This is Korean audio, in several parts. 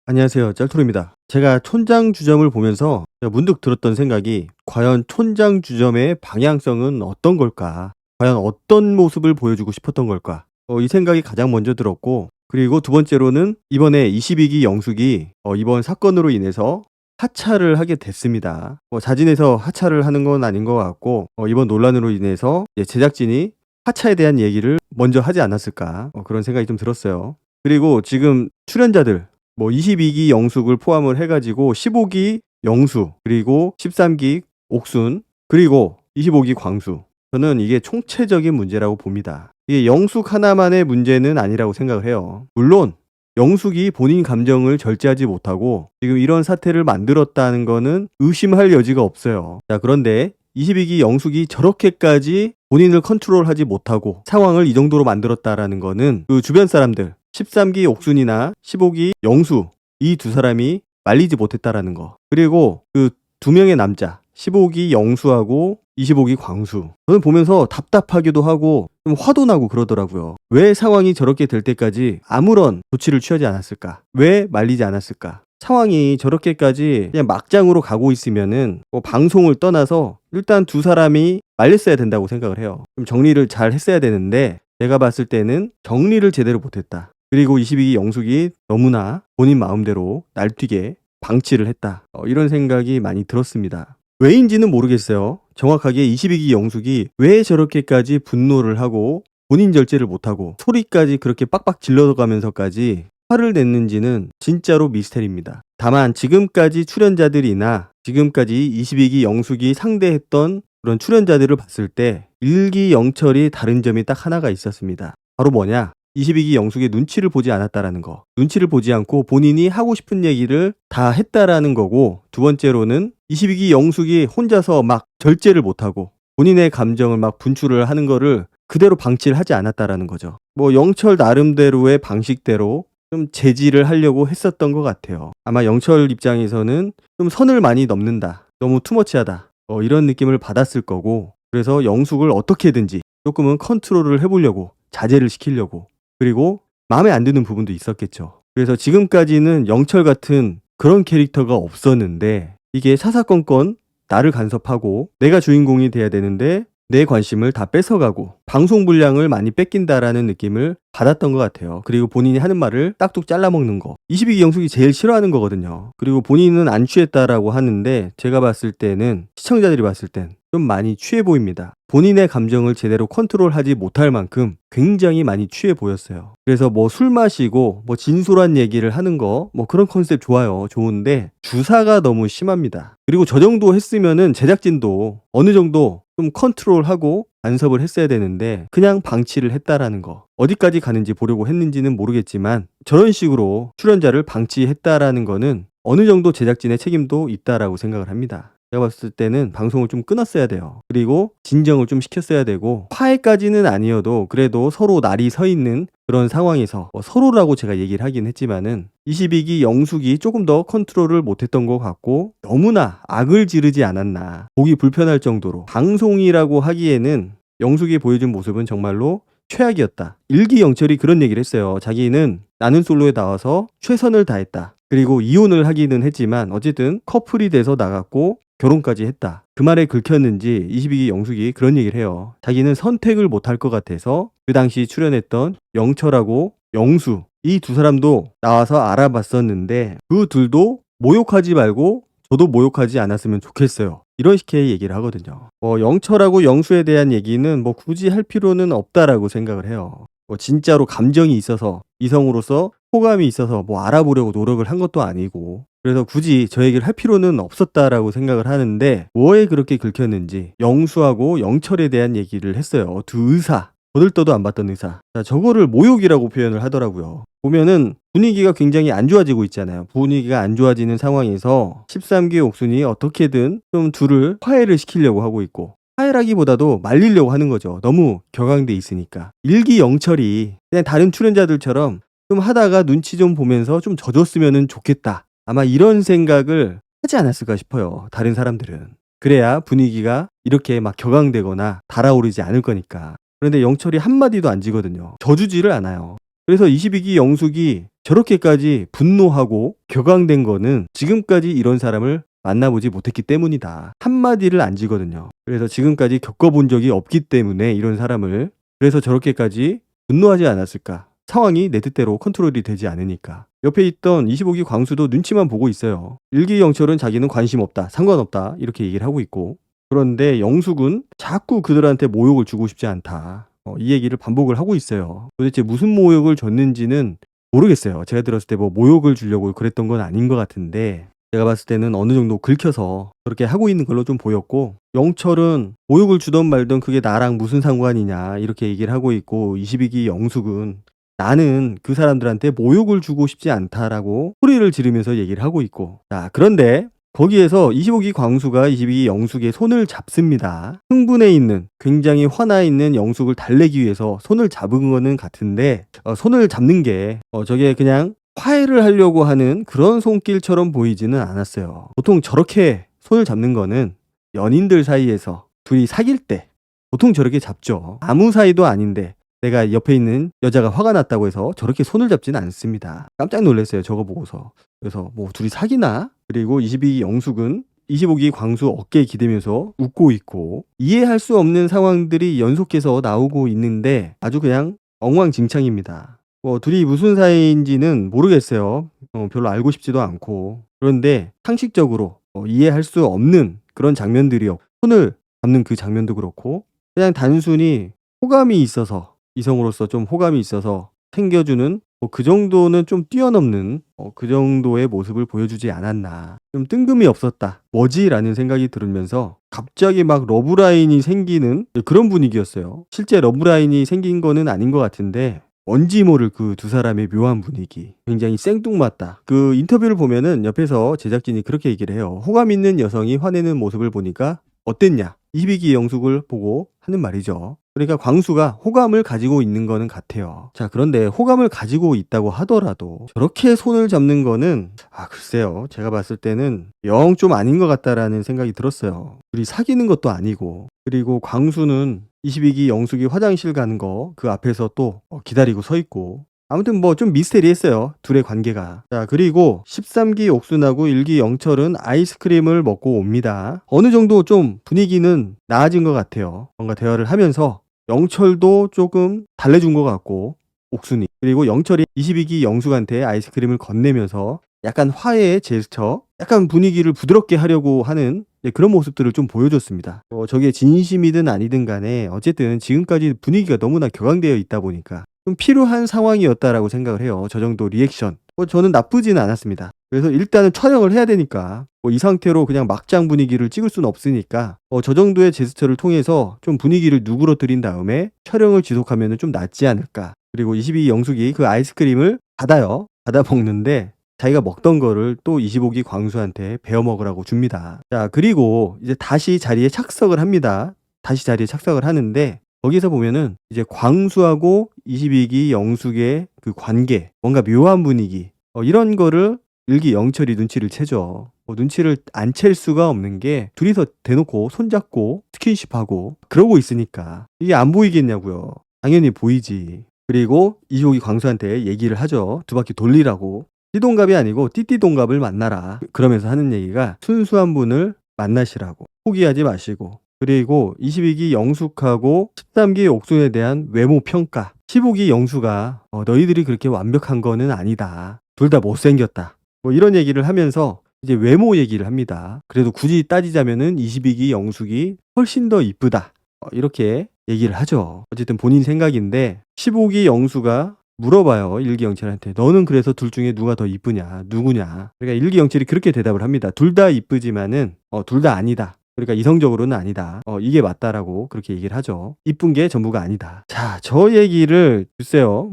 안녕하세요. 짤토르입니다. 제가 촌장 주점을 보면서 제가 문득 들었던 생각이 과연 촌장 주점의 방향성은 어떤 걸까? 과연 어떤 모습을 보여주고 싶었던 걸까? 이 생각이 가장 먼저 들었고, 그리고 두 번째로는 이번에 22기 영숙이 이번 사건으로 인해서 하차를 하게 됐습니다. 자진해서 하차를 하는 건 아닌 것 같고, 이번 논란으로 인해서 이제 제작진이 하차에 대한 얘기를 먼저 하지 않았을까? 그런 생각이 좀 들었어요. 그리고 지금 출연자들 22기 영숙을 포함을 해가지고 15기 영수, 그리고 13기 옥순, 그리고 25기 광수. 저는 이게 총체적인 문제라고 봅니다. 이게 영숙 하나만의 문제는 아니라고 생각을 해요. 물론 영숙이 본인 감정을 절제하지 못하고 지금 이런 사태를 만들었다는 거는 의심할 여지가 없어요. 자, 그런데 22기 영숙이 저렇게까지 본인을 컨트롤하지 못하고 상황을 이 정도로 만들었다라는 거는 그 주변 사람들 13기 옥순이나 15기 영수, 이 두 사람이 말리지 못했다라는 거. 그리고 그 두 명의 남자 15기 영수하고 25기 광수, 저는 보면서 답답하기도 하고 좀 화도 나고 그러더라고요. 왜 상황이 저렇게 될 때까지 아무런 조치를 취하지 않았을까? 왜 말리지 않았을까? 상황이 저렇게까지 그냥 막장으로 가고 있으면은 방송을 떠나서 일단 두 사람이 말렸어야 된다고 생각을 해요. 좀 정리를 잘 했어야 되는데 제가 봤을 때는 정리를 제대로 못했다. 그리고 22기 영숙이 너무나 본인 마음대로 날뛰게 방치를 했다. 이런 생각이 많이 들었습니다. 왜인지는 모르겠어요. 정확하게 22기 영숙이 왜 저렇게까지 분노를 하고 본인 절제를 못하고 소리까지 그렇게 빡빡 질러가면서까지 화를 냈는지는 진짜로 미스테리입니다. 다만 지금까지 출연자들이나 지금까지 22기 영숙이 상대했던 그런 출연자들을 봤을 때 일기영철이 다른 점이 딱 하나가 있었습니다. 바로 뭐냐? 22기 영숙의 눈치를 보지 않았다라는 거. 눈치를 보지 않고 본인이 하고 싶은 얘기를 다 했다라는 거고, 두 번째로는 22기 영숙이 혼자서 막 절제를 못하고 본인의 감정을 막 분출을 하는 거를 그대로 방치를 하지 않았다라는 거죠. 영철 나름대로의 방식대로 좀 제지를 하려고 했었던 것 같아요. 아마 영철 입장에서는 좀 선을 많이 넘는다, 너무 투머치하다, 이런 느낌을 받았을 거고, 그래서 영숙을 어떻게든지 조금은 컨트롤을 해보려고, 자제를 시키려고, 그리고 마음에 안 드는 부분도 있었겠죠. 그래서 지금까지는 영철 같은 그런 캐릭터가 없었는데 이게 사사건건 나를 간섭하고 내가 주인공이 돼야 되는데 내 관심을 다 뺏어가고 방송 분량을 많이 뺏긴다라는 느낌을 받았던 것 같아요. 그리고 본인이 하는 말을 딱둑 잘라먹는 거, 22기 영숙이 제일 싫어하는 거거든요. 그리고 본인은 안 취했다라고 하는데 제가 봤을 때는, 시청자들이 봤을 땐 좀 많이 취해 보입니다. 본인의 감정을 제대로 컨트롤하지 못할 만큼 굉장히 많이 취해 보였어요. 그래서 술 마시고 진솔한 얘기를 하는 거, 그런 컨셉 좋아요. 좋은데 주사가 너무 심합니다. 그리고 저 정도 했으면은 제작진도 어느 정도 좀 컨트롤하고 간섭을 했어야 되는데 그냥 방치를 했다라는 거. 어디까지 가는지 보려고 했는지는 모르겠지만 저런 식으로 출연자를 방치했다라는 거는 어느 정도 제작진의 책임도 있다라고 생각을 합니다. 제가 봤을 때는 방송을 좀 끊었어야 돼요. 그리고 진정을 좀 시켰어야 되고, 화해까지는 아니어도 그래도 서로 날이 서 있는 그런 상황에서, 서로라고 제가 얘기를 하긴 했지만은 22기 영숙이 조금 더 컨트롤을 못했던 것 같고 너무나 악을 지르지 않았나, 보기 불편할 정도로. 방송이라고 하기에는 영숙이 보여준 모습은 정말로 최악이었다. 일기영철이 그런 얘기를 했어요. 자기는 나는 솔로에 나와서 최선을 다했다. 그리고 이혼을 하기는 했지만 어쨌든 커플이 돼서 나갔고 결혼까지 했다. 그 말에 긁혔는지 22기 영숙이 그런 얘기를 해요. 자기는 선택을 못할 것 같아서 그 당시 출연했던 영철하고 영수, 이 두 사람도 나와서 알아봤었는데 그 둘도 모욕하지 말고 저도 모욕하지 않았으면 좋겠어요. 이런 식의 얘기를 하거든요. 영철하고 영수에 대한 얘기는 굳이 할 필요는 없다라고 생각을 해요. 진짜로 감정이 있어서, 이성으로서 호감이 있어서 알아보려고 노력을 한 것도 아니고, 그래서 굳이 저 얘기를 할 필요는 없었다라고 생각을 하는데 뭐에 그렇게 긁혔는지 영수하고 영철에 대한 얘기를 했어요. 두 의사, 거들떠도 안 봤던 의사. 자, 저거를 모욕이라고 표현을 하더라고요. 보면은 분위기가 굉장히 안 좋아지고 있잖아요. 분위기가 안 좋아지는 상황에서 13기 옥순이 어떻게든 좀 둘을 화해를 시키려고 하고 있고, 화해라기보다도 말리려고 하는 거죠. 너무 격앙돼 있으니까. 일기 영철이 그냥 다른 출연자들처럼 좀 하다가 눈치 좀 보면서 좀 져줬으면 좋겠다, 아마 이런 생각을 하지 않았을까 싶어요. 다른 사람들은. 그래야 분위기가 이렇게 막 격앙되거나 달아오르지 않을 거니까. 그런데 영철이 한마디도 안 지거든요. 져주지를 않아요. 그래서 22기 영숙이 저렇게까지 분노하고 격앙된 거는 지금까지 이런 사람을 만나보지 못했기 때문이다. 한마디를 안 지거든요. 그래서 지금까지 겪어본 적이 없기 때문에 이런 사람을, 그래서 저렇게까지 분노하지 않았을까. 상황이 내 뜻대로 컨트롤이 되지 않으니까. 옆에 있던 25기 광수도 눈치만 보고 있어요. 일기영철은 자기는 관심 없다, 상관없다 이렇게 얘기를 하고 있고, 그런데 영숙은 자꾸 그들한테 모욕을 주고 싶지 않다. 이 얘기를 반복을 하고 있어요. 도대체 무슨 모욕을 줬는지는 모르겠어요. 제가 들었을 때 뭐 모욕을 주려고 그랬던 건 아닌 것 같은데, 제가 봤을 때는 어느 정도 긁혀서 그렇게 하고 있는 걸로 좀 보였고, 영철은 모욕을 주던 말던 그게 나랑 무슨 상관이냐 이렇게 얘기를 하고 있고, 22기 영숙은 나는 그 사람들한테 모욕을 주고 싶지 않다라고 소리를 지르면서 얘기를 하고 있고, 자, 그런데 거기에서 25기 광수가 22기 영숙의 손을 잡습니다. 흥분해 있는, 굉장히 화나 있는 영숙을 달래기 위해서 손을 잡은 거는 같은데, 손을 잡는 게 저게 그냥 화해를 하려고 하는 그런 손길처럼 보이지는 않았어요. 보통 저렇게 손을 잡는 거는 연인들 사이에서 둘이 사귈 때 보통 저렇게 잡죠. 아무 사이도 아닌데 내가 옆에 있는 여자가 화가 났다고 해서 저렇게 손을 잡지는 않습니다. 깜짝 놀랐어요, 저거 보고서. 그래서 뭐 둘이 사귀나? 그리고 22기 영숙은 25기 광수 어깨에 기대면서 웃고 있고, 이해할 수 없는 상황들이 연속해서 나오고 있는데 아주 그냥 엉망진창입니다. 둘이 무슨 사이인지는 모르겠어요. 별로 알고 싶지도 않고. 그런데 상식적으로 이해할 수 없는 그런 장면들이요. 손을 잡는 그 장면도 그렇고, 그냥 단순히 호감이 있어서, 이성으로서 좀 호감이 있어서 챙겨주는 그 정도는 좀 뛰어넘는 그 정도의 모습을 보여주지 않았나. 좀 뜬금이 없었다. 뭐지? 라는 생각이 들으면서 갑자기 막 러브라인이 생기는 그런 분위기였어요. 실제 러브라인이 생긴 거는 아닌 것 같은데, 뭔지 모를 그 두 사람의 묘한 분위기, 굉장히 생뚱맞다. 그 인터뷰를 보면은 옆에서 제작진이 그렇게 얘기를 해요. 호감 있는 여성이 화내는 모습을 보니까 어땠냐? 22기 영숙을 보고 하는 말이죠. 그러니까 광수가 호감을 가지고 있는 거는 같아요. 자, 그런데 호감을 가지고 있다고 하더라도 저렇게 손을 잡는 거는 글쎄요, 제가 봤을 때는 영 좀 아닌 것 같다라는 생각이 들었어요. 둘이 사귀는 것도 아니고, 그리고 광수는 22기 영숙이 화장실 가는 거 그 앞에서 또 기다리고 서 있고, 아무튼 뭐 좀 미스테리했어요, 둘의 관계가. 자, 그리고 13기 옥순하고 1기 영철은 아이스크림을 먹고 옵니다. 어느 정도 좀 분위기는 나아진 것 같아요. 뭔가 대화를 하면서 영철도 조금 달래준 것 같고, 옥순이, 그리고 영철이 22기 영숙한테 아이스크림을 건네면서 약간 화해의 제스처, 약간 분위기를 부드럽게 하려고 하는 그런 모습들을 좀 보여줬습니다. 저게 진심이든 아니든 간에 어쨌든 지금까지 분위기가 너무나 격앙되어 있다 보니까 좀 필요한 상황이었다라고 생각을 해요. 저 정도 리액션. 저는 나쁘지는 않았습니다. 그래서 일단은 촬영을 해야 되니까 이 상태로 그냥 막장 분위기를 찍을 수는 없으니까 저 정도의 제스처를 통해서 좀 분위기를 누그러뜨린 다음에 촬영을 지속하면 좀 낫지 않을까. 그리고 22기 영숙이 그 아이스크림을 받아 먹는데 자기가 먹던 거를 또 25기 광수한테 베어 먹으라고 줍니다. 자, 그리고 이제 다시 자리에 착석을 합니다. 다시 자리에 착석을 하는데 거기서 보면은 이제 광수하고 22기 영숙의 그 관계, 뭔가 묘한 분위기, 이런 거를 1기 영철이 눈치를 채죠. 눈치를 안 챌 수가 없는 게 둘이서 대놓고 손잡고 스킨십하고 그러고 있으니까 이게 안 보이겠냐고요. 당연히 보이지. 그리고 25기 광수한테 얘기를 하죠. 두 바퀴 돌리라고. 띠동갑이 아니고 띠띠동갑을 만나라. 그러면서 하는 얘기가 순수한 분을 만나시라고. 포기하지 마시고. 그리고 22기 영숙하고 13기 옥순에 대한 외모 평가. 15기 영수가 너희들이 그렇게 완벽한 거는 아니다. 둘 다 못생겼다. 이런 얘기를 하면서 이제 외모 얘기를 합니다. 그래도 굳이 따지자면은 22기 영숙이 훨씬 더 이쁘다. 이렇게 얘기를 하죠. 어쨌든 본인 생각인데 15기 영수가 물어봐요, 1기 영철한테. 너는 그래서 둘 중에 누가 더 이쁘냐? 누구냐? 그러니까 1기 영철이 그렇게 대답을 합니다. 둘 다 이쁘지만은 둘 다 아니다. 그러니까 이성적으로는 아니다. 이게 맞다라고 그렇게 얘기를 하죠. 이쁜 게 전부가 아니다. 자, 저 얘기를 글쎄요,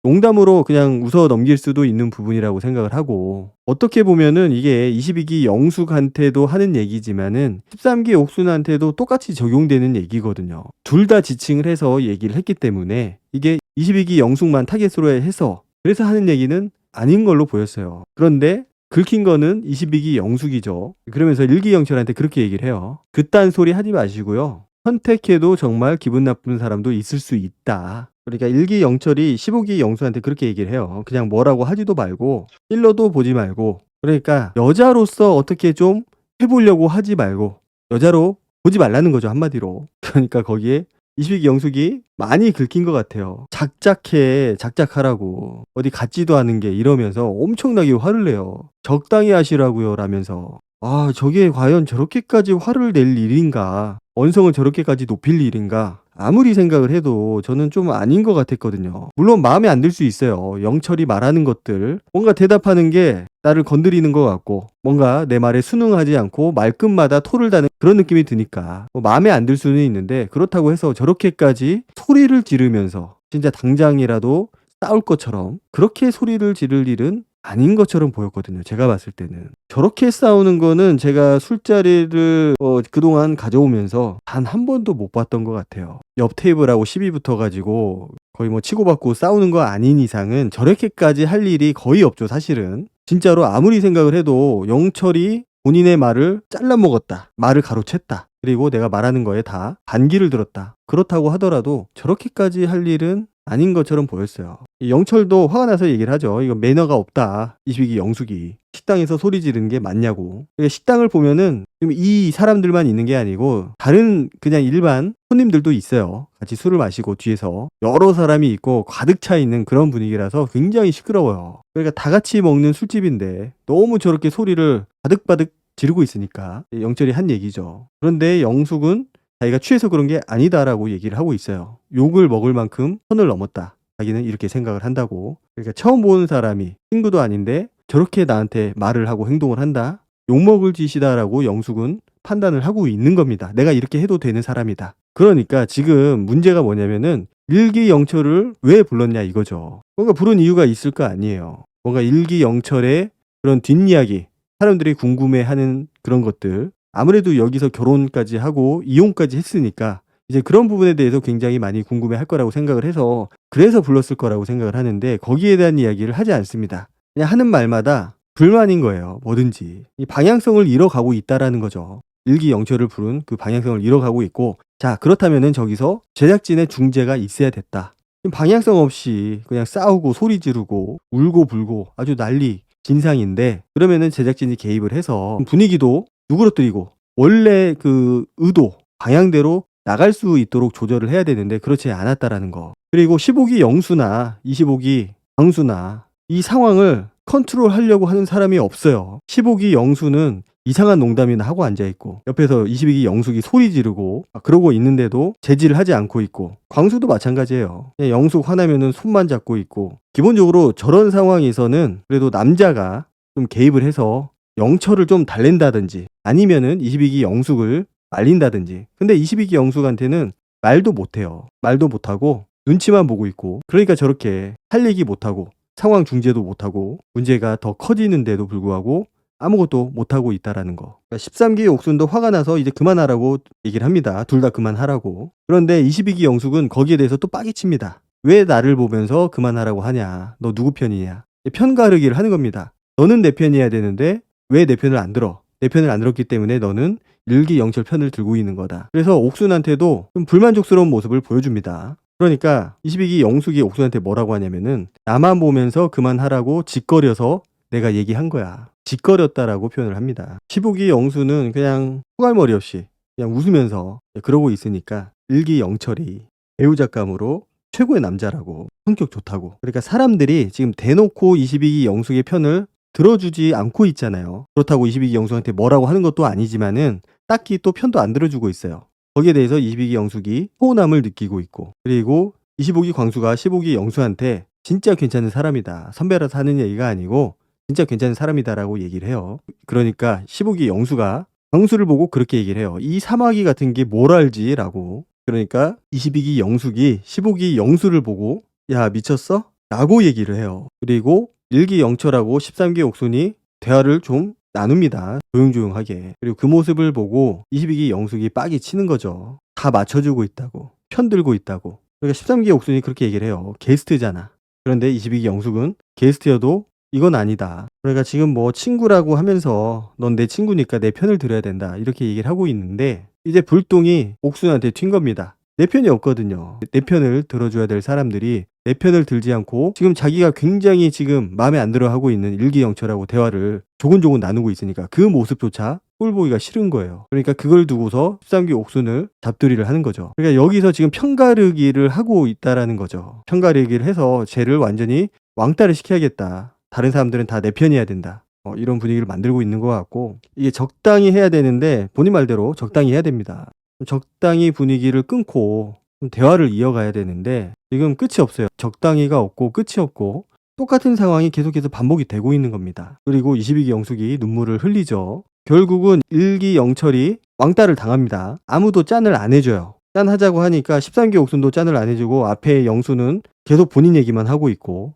농담으로 그냥 웃어 넘길 수도 있는 부분이라고 생각을 하고, 어떻게 보면은 이게 22기 영숙한테도 하는 얘기지만은 13기 옥순한테도 똑같이 적용되는 얘기거든요. 둘 다 지칭을 해서 얘기를 했기 때문에 이게 22기 영숙만 타겟으로 해서 그래서 하는 얘기는 아닌 걸로 보였어요. 그런데 긁힌 거는 22기 영숙이죠. 그러면서 1기 영철한테 그렇게 얘기를 해요. 그딴 소리 하지 마시고요. 선택해도 정말 기분 나쁜 사람도 있을 수 있다. 그러니까 일기 영철이 15기 영수한테 그렇게 얘기를 해요. 그냥 뭐라고 하지도 말고 찔러도 보지 말고, 그러니까 여자로서 어떻게 좀 해 보려고 하지 말고 여자로 보지 말라는 거죠, 한마디로. 그러니까 거기에 22기 영숙이 많이 긁힌 것 같아요. 작작해, 작작하라고. 어디 같지도 않은 게 이러면서 엄청나게 화를 내요. 적당히 하시라고요 라면서. 아, 저게 과연 저렇게까지 화를 낼 일인가? 언성을 저렇게까지 높일 일인가? 아무리 생각을 해도 저는 좀 아닌 것 같았거든요. 물론 마음에 안 들 수 있어요. 영철이 말하는 것들, 뭔가 대답하는 게 나를 건드리는 것 같고, 뭔가 내 말에 순응하지 않고 말끝마다 토를 다는 그런 느낌이 드니까 뭐 마음에 안 들 수는 있는데, 그렇다고 해서 저렇게까지 소리를 지르면서 진짜 당장이라도 싸울 것처럼 그렇게 소리를 지를 일은 아닌 것처럼 보였거든요, 제가 봤을 때는. 저렇게 싸우는 거는 제가 술자리를 그동안 가져오면서 단 한 번도 못 봤던 것 같아요. 옆 테이블하고 시비 붙어 가지고 거의 뭐 치고받고 싸우는 거 아닌 이상은 저렇게까지 할 일이 거의 없죠, 사실은. 진짜로 아무리 생각을 해도 영철이 본인의 말을 잘라 먹었다, 말을 가로챘다, 그리고 내가 말하는 거에 다 반기를 들었다, 그렇다고 하더라도 저렇게까지 할 일은 아닌 것처럼 보였어요. 이 영철도 화가 나서 얘기를 하죠. 이거 매너가 없다, 22기 영숙이. 식당에서 소리 지르는 게 맞냐고. 식당을 보면은 지금 이 사람들만 있는 게 아니고 다른 그냥 일반 손님들도 있어요. 같이 술을 마시고 뒤에서 여러 사람이 있고 가득 차 있는 그런 분위기라서 굉장히 시끄러워요. 그러니까 다 같이 먹는 술집인데 너무 저렇게 소리를 바득바득 지르고 있으니까 영철이 한 얘기죠. 그런데 영숙은 자기가 취해서 그런 게 아니다라고 얘기를 하고 있어요. 욕을 먹을 만큼 선을 넘었다, 자기는 이렇게 생각을 한다고. 그러니까 처음 보는 사람이, 친구도 아닌데 저렇게 나한테 말을 하고 행동을 한다, 욕먹을 짓이다라고 영숙은 판단을 하고 있는 겁니다. 내가 이렇게 해도 되는 사람이다. 그러니까 지금 문제가 뭐냐면은 일기 영철을 왜 불렀냐 이거죠. 뭔가 부른 이유가 있을 거 아니에요. 뭔가 일기 영철의 그런 뒷이야기, 사람들이 궁금해하는 그런 것들, 아무래도 여기서 결혼까지 하고 이혼까지 했으니까 이제 그런 부분에 대해서 굉장히 많이 궁금해할 거라고 생각을 해서, 그래서 불렀을 거라고 생각을 하는데 거기에 대한 이야기를 하지 않습니다. 그냥 하는 말마다 불만인 거예요, 뭐든지. 이 방향성을 잃어가고 있다라는 거죠. 일기 영철을 부른 그 방향성을 잃어가고 있고, 자, 그렇다면은 저기서 제작진의 중재가 있어야 됐다. 방향성 없이 그냥 싸우고 소리 지르고 울고 불고 아주 난리 진상인데, 그러면은 제작진이 개입을 해서 분위기도 누그러뜨리고 원래 그 의도, 방향대로 나갈 수 있도록 조절을 해야 되는데 그렇지 않았다라는 거. 그리고 15기 영수나 25기 광수나 이 상황을 컨트롤하려고 하는 사람이 없어요. 15기 영수는 이상한 농담이나 하고 앉아있고, 옆에서 22기 영숙이 소리 지르고 그러고 있는데도 제지를 하지 않고 있고, 광수도 마찬가지예요. 그냥 영숙 화나면은 손만 잡고 있고. 기본적으로 저런 상황에서는 그래도 남자가 좀 개입을 해서 영철을 좀 달랜다든지 아니면은 22기 영숙을 말린다든지. 근데 22기 영숙한테는 말도 못해요. 말도 못하고 눈치만 보고 있고, 그러니까 저렇게 할 얘기 못하고 상황 중재도 못하고 문제가 더 커지는데도 불구하고 아무것도 못하고 있다라는 거. 그러니까 13기 옥순도 화가 나서 이제 그만하라고 얘기를 합니다. 둘 다 그만하라고. 그런데 22기 영숙은 거기에 대해서 또 빠개칩니다. 왜 나를 보면서 그만하라고 하냐, 너 누구 편이냐, 편 가르기를 하는 겁니다. 너는 내 편이어야 되는데 왜 내 편을 안 들어? 내 편을 안 들었기 때문에 너는 일기 영철 편을 들고 있는 거다. 그래서 옥순한테도 좀 불만족스러운 모습을 보여줍니다. 그러니까 22기 영숙이 옥순한테 뭐라고 하냐면은, 나만 보면서 그만하라고 짓거려서 내가 얘기한 거야. 짓거렸다라고 표현을 합니다. 15기 영수는 그냥 후갈머리 없이 그냥 웃으면서 그러고 있으니까 일기 영철이 배우작감으로 최고의 남자라고, 성격 좋다고. 그러니까 사람들이 지금 대놓고 22기 영숙의 편을 들어주지 않고 있잖아요. 그렇다고 22기 영숙한테 뭐라고 하는 것도 아니지만은 딱히 또 편도 안 들어주고 있어요. 거기에 대해서 22기 영숙이 서운함을 느끼고 있고, 그리고 25기 광수가 15기 영수한테 진짜 괜찮은 사람이다, 선배라서 하는 얘기가 아니고 진짜 괜찮은 사람이다라고 얘기를 해요. 그러니까 15기 영수가 광수를 보고 그렇게 얘기를 해요. 이 사마귀 같은 게 뭘 알지? 라고. 그러니까 22기 영숙이 15기 영수를 보고 야, 미쳤어? 라고 얘기를 해요. 그리고 1기 영철하고 13기 옥순이 대화를 좀 나눕니다, 조용조용하게. 그리고 그 모습을 보고 22기 영숙이 빡이 치는 거죠. 다 맞춰주고 있다고, 편들고 있다고. 그러니까 13기 옥순이 그렇게 얘기를 해요. 게스트잖아. 그런데 22기 영숙은 게스트여도 이건 아니다. 그러니까 지금 뭐 친구라고 하면서 넌 내 친구니까 내 편을 들어야 된다, 이렇게 얘기를 하고 있는데 이제 불똥이 옥순한테 튄 겁니다. 내 편이 없거든요. 내 편을 들어줘야 될 사람들이 내 편을 들지 않고 지금 자기가 굉장히 지금 마음에 안 들어 하고 있는 일기영철하고 대화를 조곤조곤 나누고 있으니까 그 모습조차 꼴보기가 싫은 거예요. 그러니까 그걸 두고서 13기 옥순을 잡들이를 하는 거죠. 그러니까 여기서 지금 편가르기를 하고 있다라는 거죠. 편가르기를 해서 쟤를 완전히 왕따를 시켜야겠다. 다른 사람들은 다 내 편이어야 된다. 이런 분위기를 만들고 있는 것 같고, 이게 적당히 해야 되는데 본인 말대로 적당히 해야 됩니다. 적당히 분위기를 끊고 좀 대화를 이어가야 되는데 지금 끝이 없어요. 적당히가 없고 끝이 없고 똑같은 상황이 계속해서 반복이 되고 있는 겁니다. 그리고 22기 영숙이 눈물을 흘리죠. 결국은 1기 영철이 왕따를 당합니다. 아무도 짠을 안 해줘요. 짠 하자고 하니까 13기 옥순도 짠을 안 해주고 앞에 영수는 계속 본인 얘기만 하고 있고,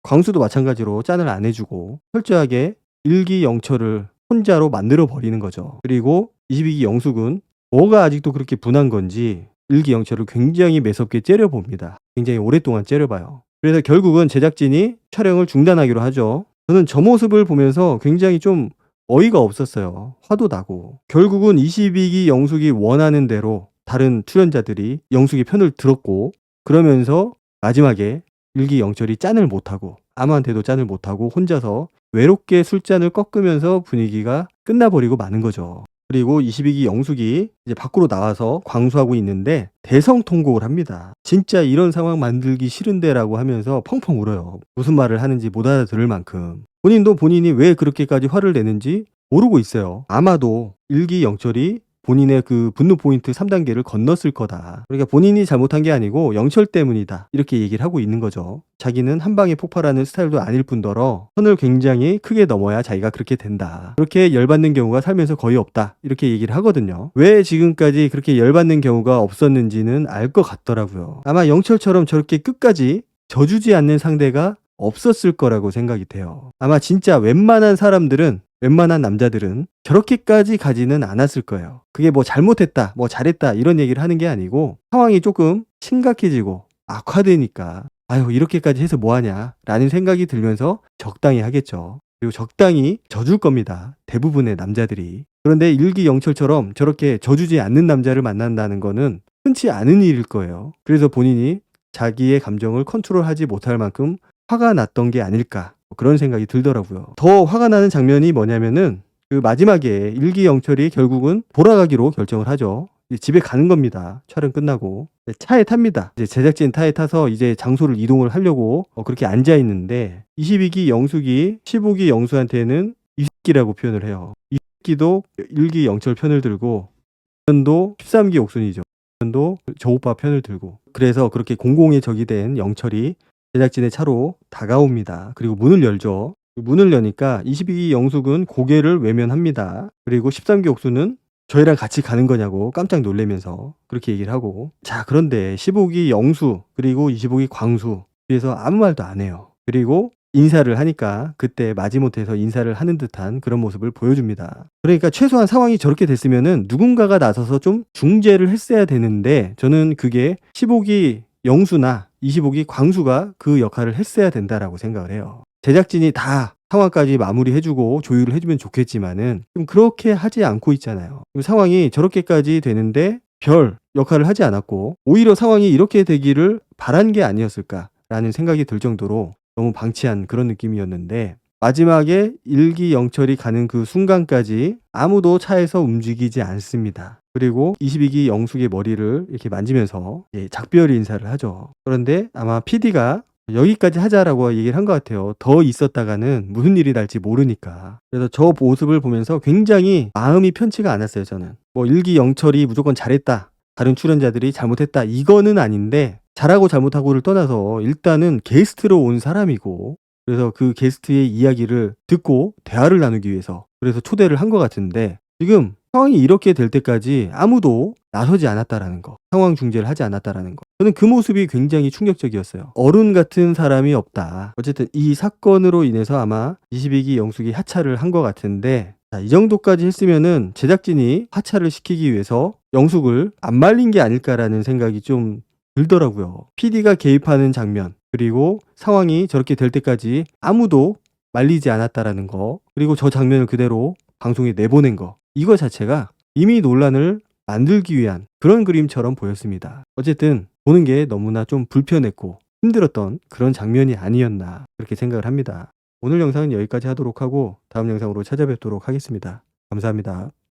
광수도 마찬가지로 짠을 안 해주고 철저하게 1기 영철을 혼자로 만들어 버리는 거죠. 그리고 22기 영숙은 뭐가 아직도 그렇게 분한 건지 1기 영철을 굉장히 매섭게 째려봅니다. 굉장히 오랫동안 째려봐요. 그래서 결국은 제작진이 촬영을 중단하기로 하죠. 저는 저 모습을 보면서 굉장히 좀 어이가 없었어요. 화도 나고. 결국은 22기 영숙이 원하는 대로 다른 출연자들이 영숙의 편을 들었고, 그러면서 마지막에 1기 영철이 짠을 못하고 아무한테도 짠을 못하고 혼자서 외롭게 술잔을 꺾으면서 분위기가 끝나버리고 마는 거죠. 그리고 22기 영숙이 이제 밖으로 나와서 광수하고 있는데 대성통곡을 합니다. 진짜 이런 상황 만들기 싫은데라고 하면서 펑펑 울어요. 무슨 말을 하는지 못 알아들을 만큼. 본인도 본인이 왜 그렇게까지 화를 내는지 모르고 있어요. 아마도 1기 영철이 본인의 그 분노 포인트 3단계를 건넜을 거다. 그러니까 본인이 잘못한 게 아니고 영철 때문이다. 이렇게 얘기를 하고 있는 거죠. 자기는 한 방에 폭발하는 스타일도 아닐 뿐더러 선을 굉장히 크게 넘어야 자기가 그렇게 된다. 그렇게 열받는 경우가 살면서 거의 없다. 이렇게 얘기를 하거든요. 왜 지금까지 그렇게 열받는 경우가 없었는지는 알 것 같더라고요. 아마 영철처럼 저렇게 끝까지 져주지 않는 상대가 없었을 거라고 생각이 돼요. 아마 진짜 웬만한 남자들은 저렇게까지 가지는 않았을 거예요. 그게 뭐 잘못했다, 뭐 잘했다 이런 얘기를 하는 게 아니고 상황이 조금 심각해지고 악화되니까 아유 이렇게까지 해서 뭐하냐 라는 생각이 들면서 적당히 하겠죠. 그리고 적당히 져줄 겁니다. 대부분의 남자들이. 그런데 1기 영철처럼 저렇게 져주지 않는 남자를 만난다는 거는 흔치 않은 일일 거예요. 그래서 본인이 자기의 감정을 컨트롤하지 못할 만큼 화가 났던 게 아닐까 그런 생각이 들더라고요. 더 화가 나는 장면이 뭐냐면은 그 마지막에 1기 영철이 결국은 돌아가기로 결정을 하죠. 집에 가는 겁니다. 촬영 끝나고 차에 탑니다. 이제 제작진 차에 타서 이제 장소를 이동을 하려고 그렇게 앉아 있는데 22기 영숙이 15기 영수한테는 이 새끼라고 표현을 해요. 이 새끼도 1기 영철 편을 들고 도 13기 옥순이죠. 도 저 오빠 편을 들고, 그래서 그렇게 공공의 적이 된 영철이 제작진의 차로 다가옵니다. 그리고 문을 열죠. 문을 여니까 22기 영숙은 고개를 외면합니다. 그리고 13기 옥수는 저희랑 같이 가는 거냐고 깜짝 놀라면서 그렇게 얘기를 하고, 자 그런데 15기 영수 그리고 25기 광수 뒤에서 아무 말도 안 해요. 그리고 인사를 하니까 그때 마지못해서 인사를 하는 듯한 그런 모습을 보여줍니다. 그러니까 최소한 상황이 저렇게 됐으면은 누군가가 나서서 좀 중재를 했어야 되는데, 저는 그게 15기 영수나 25기 광수가 그 역할을 했어야 된다라고 생각을 해요. 제작진이 다 상황까지 마무리해주고 조율을 해주면 좋겠지만은 좀 그렇게 하지 않고 있잖아요. 상황이 저렇게까지 되는데 별 역할을 하지 않았고 오히려 상황이 이렇게 되기를 바란 게 아니었을까라는 생각이 들 정도로 너무 방치한 그런 느낌이었는데, 마지막에 1기 영철이 가는 그 순간까지 아무도 차에서 움직이지 않습니다. 그리고 22기 영숙의 머리를 이렇게 만지면서 작별 인사를 하죠. 그런데 아마 PD가 여기까지 하자라고 얘기를 한 것 같아요. 더 있었다가는 무슨 일이 날지 모르니까. 그래서 저 모습을 보면서 굉장히 마음이 편치가 않았어요. 저는 뭐 1기 영철이 무조건 잘했다, 다른 출연자들이 잘못했다 이거는 아닌데, 잘하고 잘못하고를 떠나서 일단은 게스트로 온 사람이고, 그래서 그 게스트의 이야기를 듣고 대화를 나누기 위해서 그래서 초대를 한 것 같은데, 지금 상황이 이렇게 될 때까지 아무도 나서지 않았다라는 거, 상황 중재를 하지 않았다라는 거, 저는 그 모습이 굉장히 충격적이었어요. 어른 같은 사람이 없다. 어쨌든 이 사건으로 인해서 아마 22기 영숙이 하차를 한 것 같은데, 자, 이 정도까지 했으면은 제작진이 하차를 시키기 위해서 영숙을 안 말린 게 아닐까라는 생각이 좀 들더라고요. PD가 개입하는 장면, 그리고 상황이 저렇게 될 때까지 아무도 말리지 않았다라는 거, 그리고 저 장면을 그대로 방송에 내보낸 거, 이거 자체가 이미 논란을 만들기 위한 그런 그림처럼 보였습니다. 어쨌든 보는 게 너무나 좀 불편했고 힘들었던 그런 장면이 아니었나 그렇게 생각을 합니다. 오늘 영상은 여기까지 하도록 하고 다음 영상으로 찾아뵙도록 하겠습니다. 감사합니다.